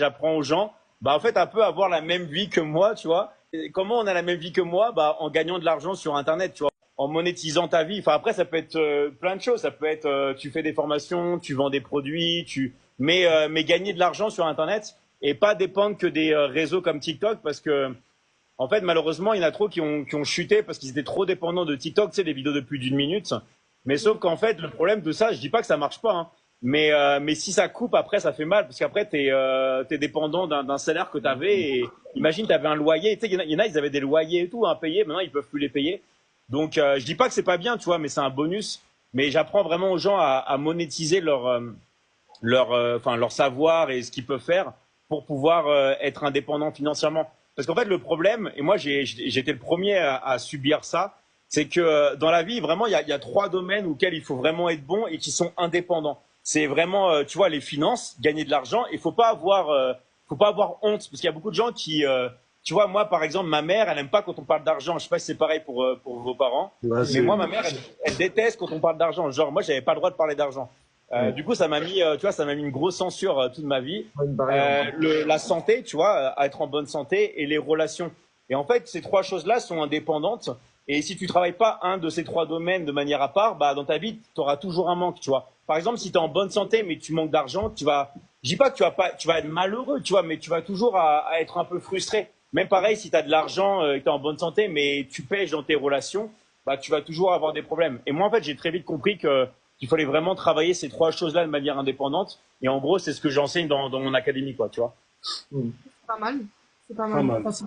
j'apprends aux gens, bah en fait un peu avoir la même vie que moi, tu vois. Et comment on a la même vie que moi? Bah en gagnant de l'argent sur Internet, tu vois, en monétisant ta vie. Enfin après ça peut être plein de choses. Ça peut être tu fais des formations, tu vends des produits, mais gagner de l'argent sur Internet et pas dépendre que des réseaux comme TikTok parce que en fait malheureusement il y en a trop qui ont chuté parce qu'ils étaient trop dépendants de TikTok, tu sais, des vidéos de plus d'une minute. Mais sauf qu'en fait le problème de ça, je dis pas que ça marche pas, hein, mais si ça coupe après, ça fait mal parce qu'après t'es dépendant d'un salaire que t'avais et imagine t'avais un loyer. Tu sais, il y en a, ils avaient des loyers et tout à payer. Maintenant, ils peuvent plus les payer. Donc, je dis pas que c'est pas bien, tu vois, mais c'est un bonus. Mais j'apprends vraiment aux gens à monétiser enfin, leur savoir et ce qu'ils peuvent faire pour pouvoir être indépendants financièrement. Parce qu'en fait, le problème, et moi j'étais le premier à subir ça, c'est que dans la vie, vraiment, il y a trois domaines auxquels il faut vraiment être bon et qui sont indépendants. C'est vraiment, tu vois, les finances, gagner de l'argent. Il faut pas avoir honte, parce qu'il y a beaucoup de gens tu vois, moi par exemple, ma mère, elle aime pas quand on parle d'argent. Je sais pas si c'est pareil pour vos parents, Ouais, mais c'est moi, ma mère, elle déteste quand on parle d'argent. Genre, moi, j'avais pas le droit de parler d'argent. ouais, Du coup, ça m'a mis, tu vois, ça m'a mis une grosse censure toute ma vie. une barrière. La santé, tu vois, à être en bonne santé et les relations. Et en fait, ces trois choses-là sont indépendantes. Et si tu travailles pas un de ces trois domaines de manière à part, bah, dans ta vie, tu auras toujours un manque, tu vois. Par exemple, si tu es en bonne santé, mais tu manques d'argent, je dis pas que tu vas être malheureux, tu vois, mais tu vas toujours à être un peu frustré. Même pareil, si tu as de l'argent et que tu es en bonne santé, mais tu pèches dans tes relations, bah, tu vas toujours avoir des problèmes. Et moi, en fait, j'ai très vite compris qu'il fallait vraiment travailler ces trois choses-là de manière indépendante. Et en gros, c'est ce que j'enseigne dans mon académie, quoi, tu vois. Hmm. Pas mal. C'est pas Pas mal. mal. Enfin,